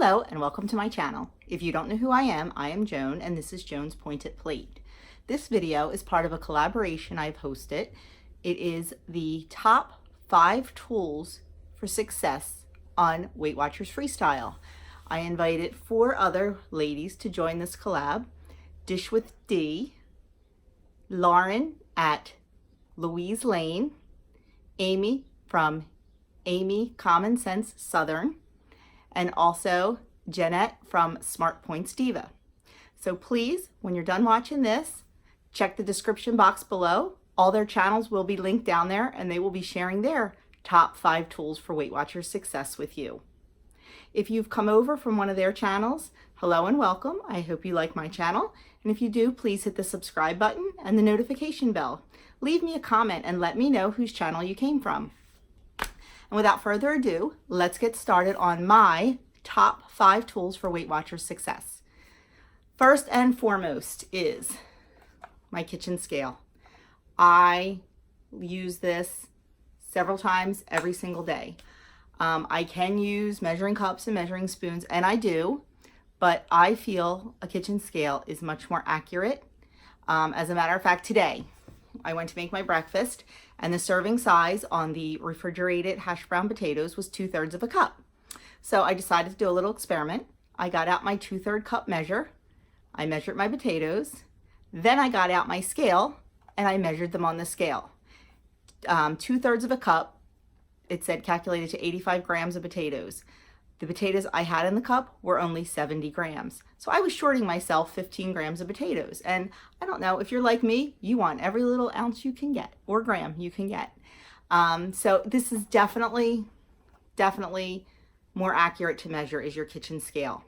Hello and welcome to my channel. If you don't know who I am Joan and this is Joan's Pointed Plate. This video is part of a collaboration I've hosted. It is the top 5 tools for success on Weight Watchers Freestyle. I invited 4 other ladies to join this collab. Dish with D, Lauren at Louise Lane, Amy from Amy Common Sense Southern, and also Jeanette from Smart Points Diva. So please, when you're done watching this, check the description box below. All their channels will be linked down there and they will be sharing their top 5 tools for Weight Watchers success with you. If you've come over from one of their channels, hello and welcome. I hope you like my channel. And if you do, please hit the subscribe button and the notification bell. Leave me a comment and let me know whose channel you came from. And without further ado, let's get started on my top 5 tools for Weight Watchers success. First and foremost is my kitchen scale. I use this several times every single day. I can use measuring cups and measuring spoons, and I do, but I feel a kitchen scale is much more accurate. As a matter of fact, today, I went to make my breakfast and the serving size on the refrigerated hash brown potatoes was 2/3 of a cup. So I decided to do a little experiment. I got out my 2/3 cup measure. I measured my potatoes. Then I got out my scale and I measured them on the scale. 2/3 of a cup, it said calculated to 85 grams of potatoes. The potatoes I had in the cup were only 70 grams. So I was shorting myself 15 grams of potatoes. And I don't know, if you're like me, you want every little ounce you can get or gram you can get. So this is definitely more accurate to measure is your kitchen scale.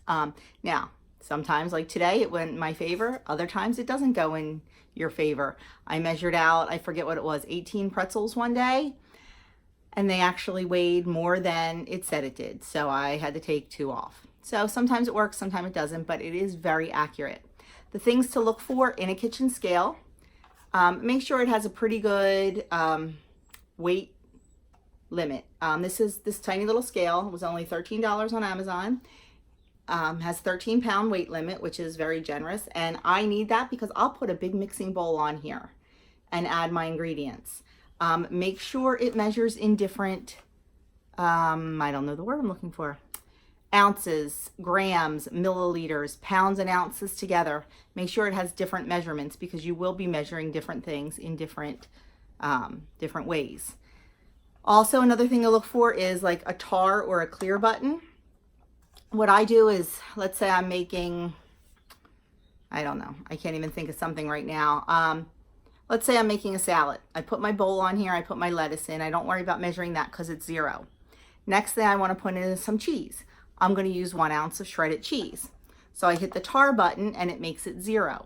Now, sometimes like today it went in my favor. Other times it doesn't go in your favor. I measured out, I forget what it was, 18 pretzels one day. And they actually weighed more than it said it did. So I had to take 2 off. So sometimes it works, sometimes it doesn't, but it is very accurate. The things to look for in a kitchen scale, make sure it has a pretty good weight limit. This tiny little scale was only $13 on Amazon. Has 13-pound weight limit, which is very generous. And I need that because I'll put a big mixing bowl on here and add my ingredients. Make sure it measures in different, I don't know the word I'm looking for, ounces, grams, milliliters, pounds and ounces together. Make sure it has different measurements because you will be measuring different things in different ways. Also, another thing to look for is like a tar or a clear button. What I do is, let's say I'm making, I don't know, I can't even think of something right now. Let's say I'm making a salad. I put my bowl on here, I put my lettuce in. I don't worry about measuring that because it's 0. Next thing I want to put in is some cheese. I'm going to use 1 ounce of shredded cheese. So I hit the tar button and it makes it 0.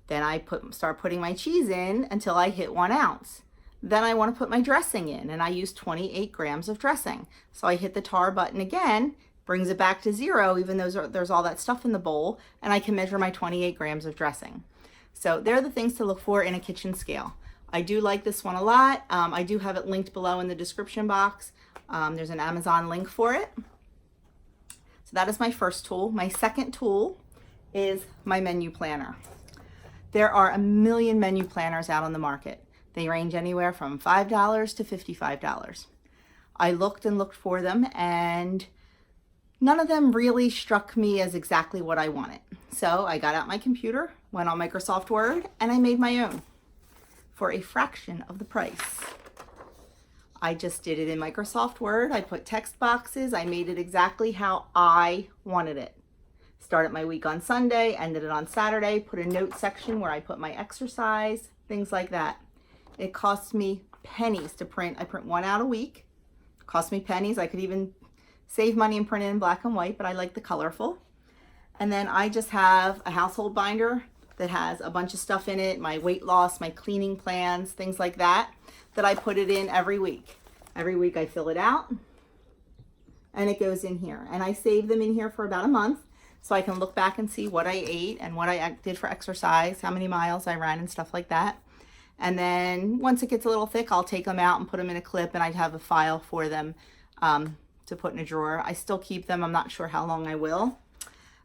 Then I start putting my cheese in until I hit 1 ounce. Then I want to put my dressing in and I use 28 grams of dressing. So I hit the tar button again, brings it back to 0 even though there's all that stuff in the bowl, and I can measure my 28 grams of dressing. So they're the things to look for in a kitchen scale. I do like this one a lot. I do have it linked below in the description box. There's an Amazon link for it. So that is my first tool. My second tool is my menu planner. There are a million menu planners out on the market. They range anywhere from $5 to $55. I looked and looked for them and none of them really struck me as exactly what I wanted. So I got out my computer, went on Microsoft Word, and I made my own for a fraction of the price. I just did it in Microsoft Word. I put text boxes. I made it exactly how I wanted it. Started my week on Sunday, ended it on Saturday, put a note section where I put my exercise, things like that. It cost me pennies to print. I print 1 out a week. It cost me pennies. I could even save money and print it in black and white, but I like the colorful. And then I just have a household binder that has a bunch of stuff in it, my weight loss, my cleaning plans, things like that I put it in every week. Every week I fill it out and it goes in here. And I save them in here for about a month so I can look back and see what I ate and what I did for exercise, how many miles I ran and stuff like that. And then once it gets a little thick, I'll take them out and put them in a clip and I'd have a file for them to to put in a drawer. I still keep them. I'm not sure how long I will.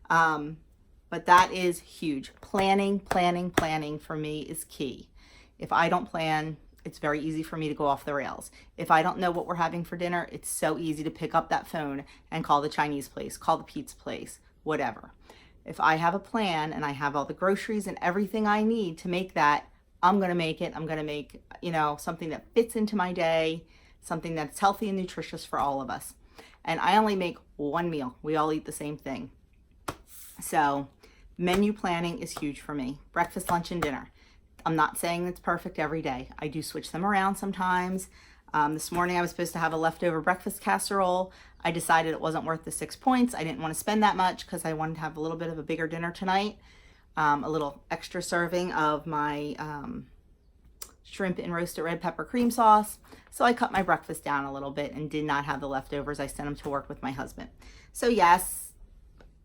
But that is huge. Planning for me is key. If I don't plan, it's very easy for me to go off the rails. If I don't know what we're having for dinner, it's so easy to pick up that phone and call the Chinese place, call the pizza place, whatever. If I have a plan and I have all the groceries and everything I need to make that, I'm going to make it. I'm going to make, something that fits into my day, something that's healthy and nutritious for all of us. And I only make one meal. We all eat the same thing. So menu planning is huge for me. Breakfast, lunch, and dinner. I'm not saying it's perfect every day. I do switch them around sometimes. This morning I was supposed to have a leftover breakfast casserole. I decided it wasn't worth the 6 points. I didn't want to spend that much because I wanted to have a little bit of a bigger dinner tonight. A little extra serving of my shrimp and roasted red pepper cream sauce. So I cut my breakfast down a little bit and did not have the leftovers. I sent them to work with my husband. So yes,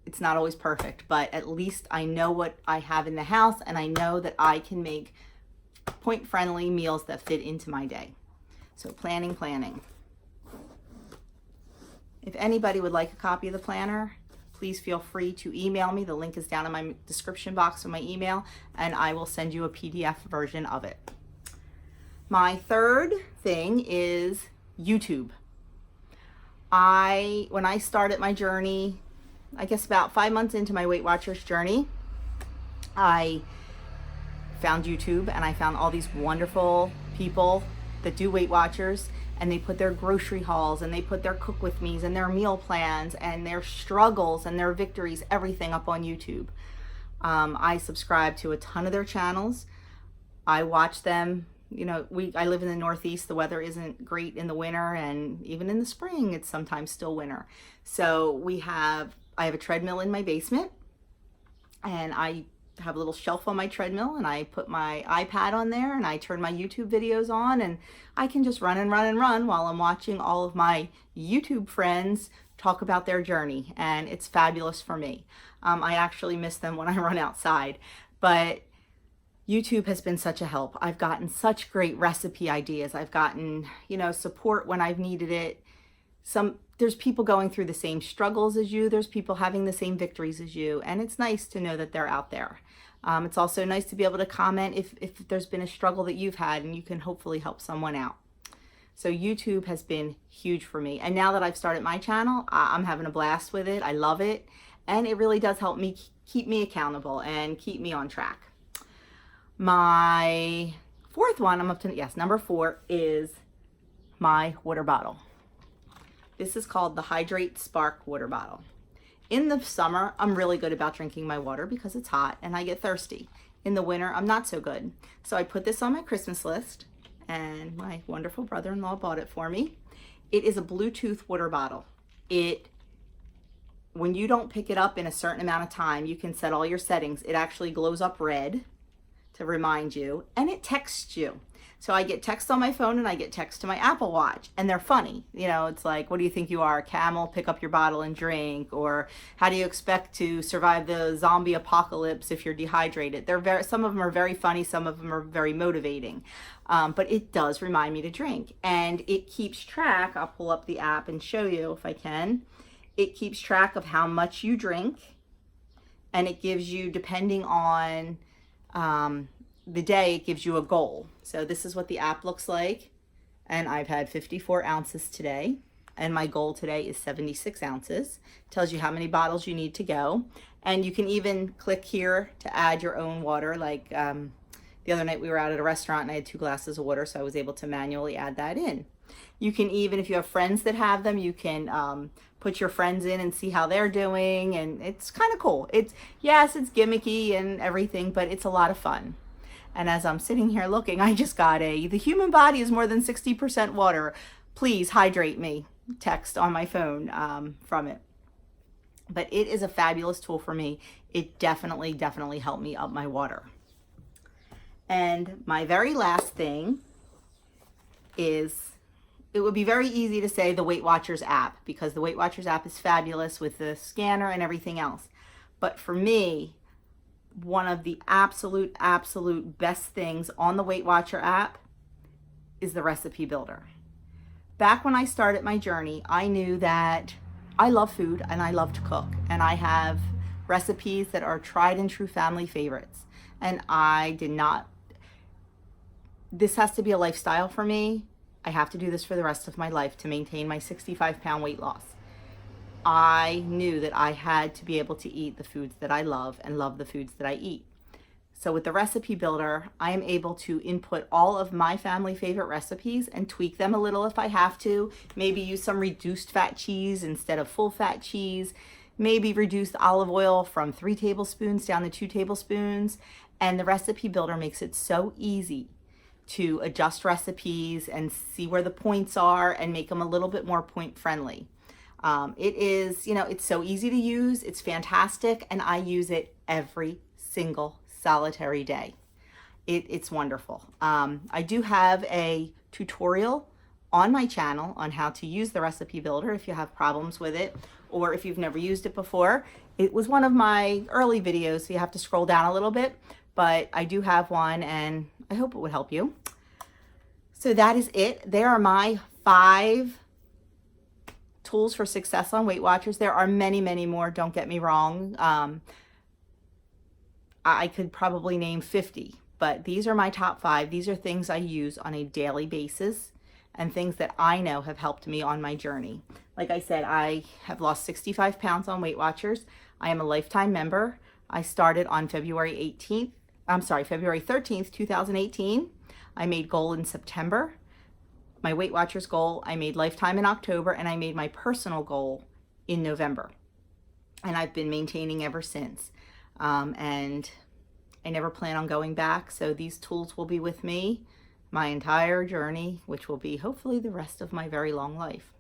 it's not always perfect, but at least I know what I have in the house and I know that I can make point-friendly meals that fit into my day. So planning. If anybody would like a copy of the planner, please feel free to email me. The link is down in my description box of my email, and I will send you a PDF version of it. My third thing is YouTube. When I started my journey, I guess about 5 months into my Weight Watchers journey, I found YouTube and I found all these wonderful people that do Weight Watchers, and they put their grocery hauls and they put their cook with me's and their meal plans and their struggles and their victories, everything up on YouTube. I subscribe to a ton of their channels. I watch them. I live in the Northeast. The weather isn't great in the winter, and even in the spring, it's sometimes still winter. So I have a treadmill in my basement, and I have a little shelf on my treadmill, and I put my iPad on there and I turn my YouTube videos on, and I can just run while I'm watching all of my YouTube friends talk about their journey, and it's fabulous for me. I actually miss them when I run outside, but YouTube has been such a help. I've gotten such great recipe ideas. I've gotten, support when I've needed it. There's people going through the same struggles as you. There's people having the same victories as you. And it's nice to know that they're out there. It's also nice to be able to comment if there's been a struggle that you've had, and you can hopefully help someone out. So YouTube has been huge for me. And now that I've started my channel, I'm having a blast with it. I love it. And it really does help me keep me accountable and keep me on track. My fourth one, number 4 is my water bottle. This is called the Hydrate Spark water bottle. In the summer, I'm really good about drinking my water because it's hot and I get thirsty. In the winter, I'm not so good. So I put this on my Christmas list, and my wonderful brother-in-law bought it for me. It is a Bluetooth water bottle. When you don't pick it up in a certain amount of time, you can set all your settings. It actually glows up red to remind you, and it texts you. So I get text on my phone and I get text to my Apple Watch, and they're funny. It's like, what do you think you are, a camel? Pick up your bottle and drink. Or how do you expect to survive the zombie apocalypse if you're dehydrated? Some of them are very funny. Some of them are very motivating. But it does remind me to drink, and it keeps track. I'll pull up the app and show you if I can. It keeps track of how much you drink, and it gives you, depending on the day, it gives you a goal. So this is what the app looks like, and I've had 54 ounces today, and my goal today is 76 ounces. It tells you how many bottles you need to go, and you can even click here to add your own water. Like the other night we were out at a restaurant and I had 2 glasses of water, so I was able to manually add that in. You can even, if you have friends that have them, you can put your friends in and see how they're doing, and it's kind of cool. It's gimmicky and everything, but it's a lot of fun. And as I'm sitting here looking, I just got the human body is more than 60% water. Please hydrate me text on my phone from it. But it is a fabulous tool for me. It definitely helped me up my water. And my very last thing is, it would be very easy to say the Weight Watchers app, because the Weight Watchers app is fabulous with the scanner and everything else. But for me, one of the absolute best things on the Weight Watcher app is the recipe builder. back when I started my journey, I knew that I love food and I love to cook, and I have recipes that are tried and true family favorites. And I did not, this has to be a lifestyle for me. I have to do this for the rest of my life to maintain my 65-pound weight loss. I knew that I had to be able to eat the foods that I love and love the foods that I eat. So with the recipe builder, I am able to input all of my family favorite recipes and tweak them a little if I have to. Maybe use some reduced fat cheese instead of full fat cheese. Maybe reduce the olive oil from 3 tablespoons down to 2 tablespoons. And the recipe builder makes it so easy to adjust recipes and see where the points are and make them a little bit more point friendly. It is, it's so easy to use. It's fantastic. And I use it every single solitary day. It's wonderful. I do have a tutorial on my channel on how to use the recipe builder if you have problems with it, or if you've never used it before. It was one of my early videos, so you have to scroll down a little bit, but I do have one and I hope it would help you. So that is it. There are my 5 tools for success on Weight Watchers. There are many, many more, don't get me wrong. I could probably name 50, but these are my top 5. These are things I use on a daily basis and things that I know have helped me on my journey. Like I said, I have lost 65 pounds on Weight Watchers. I am a lifetime member. I started on February 13th, 2018. I made goal in September. My Weight Watchers goal, I made lifetime in October, and I made my personal goal in November. And I've been maintaining ever since. And I never plan on going back. So these tools will be with me my entire journey, which will be hopefully the rest of my very long life.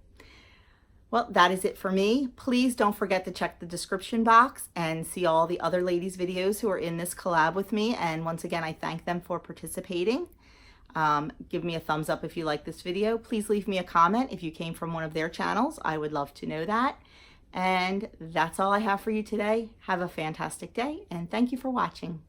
Well, that is it for me. Please don't forget to check the description box and see all the other ladies' videos who are in this collab with me. And once again, I thank them for participating. Give me a thumbs up if you like this video. Please leave me a comment if you came from one of their channels. I would love to know that. And that's all I have for you today. Have a fantastic day, and thank you for watching.